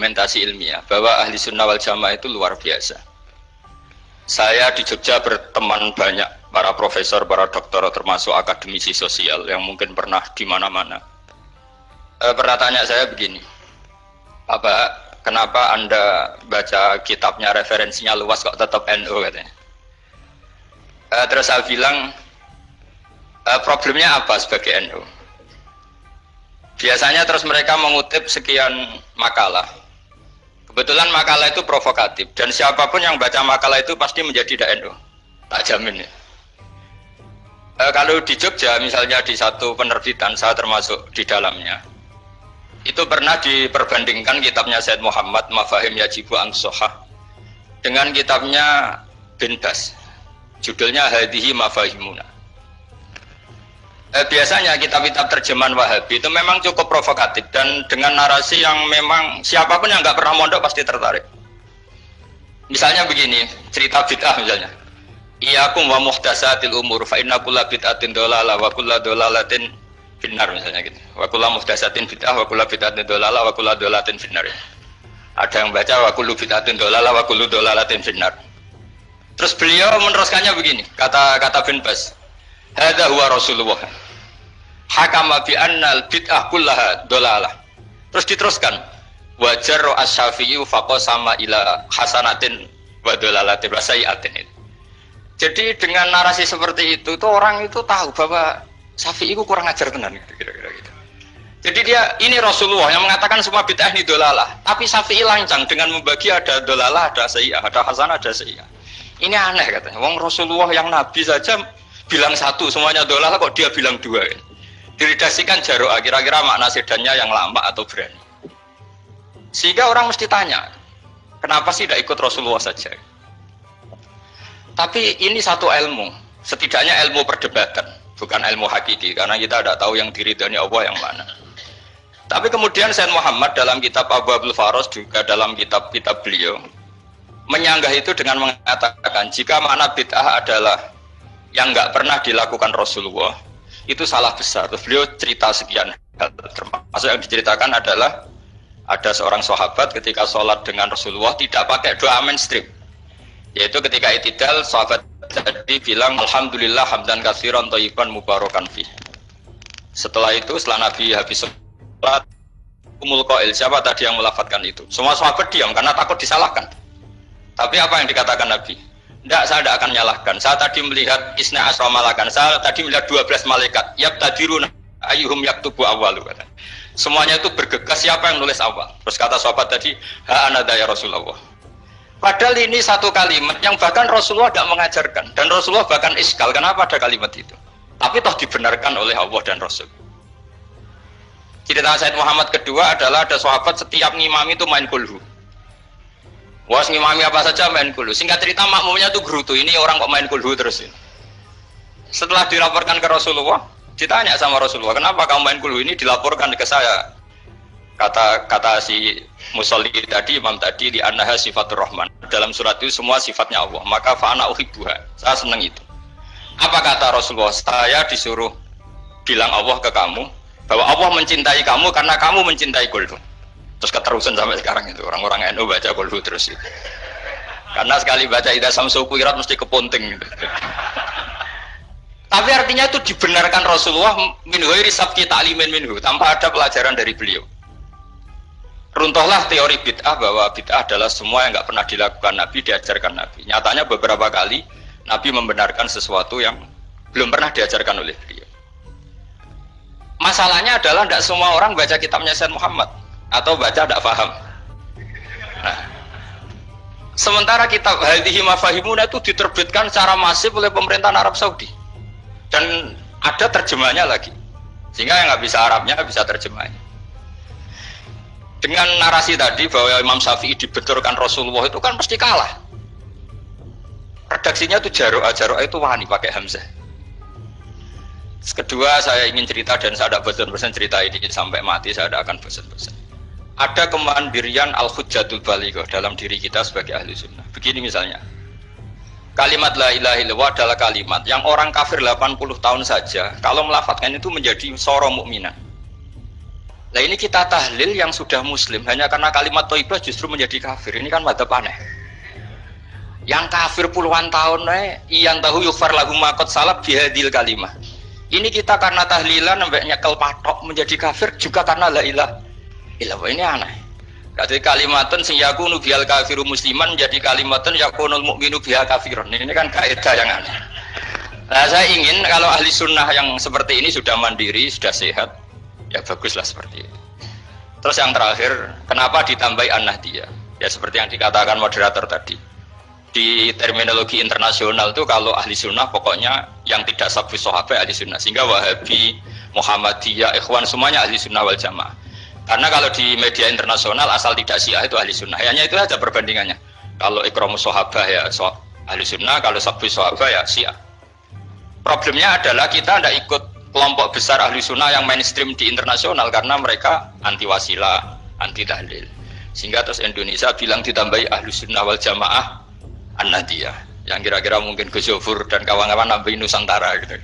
argumentasi ilmiah bahwa ahli sunnah wal jamaah itu luar biasa. Saya di Jogja berteman banyak para profesor, para doktor, termasuk akademisi sosial yang mungkin pernah di mana-mana. Pernah tanya saya begini, kenapa Anda baca kitabnya referensinya luas kok tetap NU katanya. Terus saya bilang, problemnya apa sebagai NU? Biasanya terus mereka mengutip sekian makalah. Kebetulan makalah itu provokatif dan siapapun yang baca makalah itu pasti menjadi NU. Tak jamin ya. Kalau di Jogja misalnya di satu penerbitan, saya termasuk di dalamnya, itu pernah diperbandingkan kitabnya Said Muhammad Mafahim Yajibu An-Sohah dengan kitabnya Bin Bas, judulnya Hadihi Mafahimuna. Biasanya kitab-kitab terjemahan Wahabi itu memang cukup provokatif dan dengan narasi yang memang siapapun yang nggak pernah mondok pasti tertarik. Misalnya begini, cerita bid'ah misalnya. Iyyakum wa muhdatsatil umur fa inna kulla bid'atin dhalalah wa kulla dhalalatin finnar misalnya gitu. Wa kulla muhdatsatin bid'ah wa kulla bid'atin dhalalah wa kulla dhalalatin finnar. Ada yang baca wa kullu bid'atin dhalalah wa kullu dhalalatin finnar. Terus beliau meneruskannya begini, kata Bin Bas. Hadza huwa Rasulullah. Hakama bi annal bid'ah kullaha dhalalah. Terus diteruskan. Wajar as-Syafi'i faqasama ila hasanatin wa dhalalatin wa sayyi'atin. Jadi dengan narasi seperti itu tuh orang itu tahu bahwa Syafi'i itu kurang ajar tenan kira-kira gitu. Jadi dia ini Rasulullah yang mengatakan semua bid'ah ini dhalalah, tapi Syafi'i lancang dengan membagi ada dhalalah, ada sayyi'ah, ada hasanah, ada sayyi'ah. Ini aneh katanya. Wong Rasulullah yang nabi saja bilang satu, semuanya dhalalah kok dia bilang dua. Diredaksikan jaro'ah, kira-kira makna sedannya yang lama atau berani. Sehingga orang mesti tanya, kenapa sih tidak ikut Rasulullah saja? Tapi ini satu ilmu, setidaknya ilmu perdebatan, bukan ilmu hakiki, karena kita tidak tahu yang diridhani Allah yang mana. Tapi kemudian Said Muhammad dalam kitab Abwaabul Faros juga dalam kitab-kitab beliau menyanggah itu dengan mengatakan jika makna bid'ah adalah yang nggak pernah dilakukan Rasulullah, itu salah besar. Terus beliau cerita sekian hal, termasuk yang diceritakan adalah ada seorang sahabat ketika sholat dengan Rasulullah tidak pakai doa mainstream, yaitu ketika i'tidal sahabat tadi bilang alhamdulillah hamdan katsiran thayyiban mubarakan fi. Setelah itu setelah Nabi habis sholat umul qail, siapa tadi yang melafadzkan itu? Semua sahabat diam karena takut disalahkan. Tapi apa yang dikatakan Nabi? Tidak, saya tidak akan menyalahkan. Saya tadi melihat isna asra malakan. Saya tadi melihat 12 malaikat. Yabtadiruna ayyuhum yaktubu awwalu. Semuanya itu bergegas siapa yang nulis awal. Terus kata sahabat tadi, ha anada ya Rasulullah. Padahal ini satu kalimat yang bahkan Rasulullah tidak mengajarkan. Dan Rasulullah bahkan iskal, kenapa ada kalimat itu? Tapi toh dibenarkan oleh Allah dan Rasul. Cerita Said Muhammad kedua adalah ada sahabat setiap ngimami itu main kulhu. Wah, ngimami apa saja main kulhu. Singkat cerita makmumnya itu gerutu. Ini orang kok main kulhu terus ini. Setelah dilaporkan ke Rasulullah, ditanya sama Rasulullah, kenapa kamu main kulhu? Ini dilaporkan ke saya. Kata si musolli tadi, imam tadi, di annaha sifatur rahman. Dalam surat itu semua sifatnya Allah. Maka fa'ana uhibbuha. Saya senang itu. Apa kata Rasulullah? Saya disuruh bilang Allah ke kamu bahwa Allah mencintai kamu karena kamu mencintai kulhu. Terus keterusan sampai sekarang itu orang-orang NU baca kulhu terus itu. Karena sekali baca idza samsu kuwirat mesti keponting gitu. Tapi artinya itu dibenarkan Rasulullah min ghairi sabqi ta'limin minhu, tanpa ada pelajaran dari beliau. Runtuhlah teori bid'ah bahwa bid'ah adalah semua yang nggak pernah dilakukan Nabi, diajarkan Nabi. Nyatanya beberapa kali Nabi membenarkan sesuatu yang belum pernah diajarkan oleh beliau. Masalahnya adalah tidak semua orang baca kitabnya Said Muhammad atau baca tidak paham. Nah, sementara kitab Hadihi Mafahimuna itu diterbitkan secara masif oleh pemerintahan Arab Saudi dan ada terjemahnya lagi, sehingga yang nggak bisa Arabnya bisa terjemahnya. Dengan narasi tadi bahwa Imam Syafi'i dibenturkan Rasulullah itu kan pasti kalah. Redaksinya itu jaro'ah itu wani pakai hamzah. Kedua, saya ingin cerita dan saya tidak bosan-bosan cerita ini sampai mati, saya tidak akan bosan-bosan. Ada kemandirian al-hujjatul balighah dalam diri kita sebagai ahli sunnah. Begini misalnya, kalimat la ilaha illallah adalah kalimat yang orang kafir 80 tahun saja kalau melafadzkan itu menjadi soro mukminan. Lah ini kita tahlil yang sudah muslim hanya karena kalimat thayyibah justru menjadi kafir. Ini kan madzhab aneh. Yang kafir puluhan tahun iyan tahu yufar lahum maqad salab bihadil kalimah. Ini kita karena tahlilan sampai nyekel patok menjadi kafir juga karena la ilaha illallah. Ini aneh. Berarti kalimatun sing yakunu bihal kafiru musliman jadi kalimatun yakunul mukminu biha kafirun. Ini kan kaidah yang aneh. Nah, saya ingin kalau ahli sunnah yang seperti ini sudah mandiri, sudah sehat, ya baguslah seperti itu. Terus yang terakhir, kenapa ditambahi an-nahdiyah? Ya seperti yang dikatakan moderator tadi. Di terminologi internasional itu kalau ahli sunnah pokoknya yang tidak sahabat sahabat ahli sunnah. Sehingga Wahabi, Muhammadiyah, Ikhwan semuanya ahli sunnah wal jamaah. Karena kalau di media internasional asal tidak Syiah itu ahli sunnah. Hanya itu saja perbandingannya. Kalau ikramus sahabat ya ahli sunnah, kalau sahabat sahabat ya Syiah. Problemnya adalah kita tidak ikut kelompok besar ahli sunnah yang mainstream di internasional karena mereka anti wasilah, anti tahlil. Sehingga terus Indonesia bilang ditambahi ahli sunnah wal jamaah an-nahdiyah. Yang kira-kira mungkin Gus Yofur dan kawan-kawan nambahin Nusantara gitu.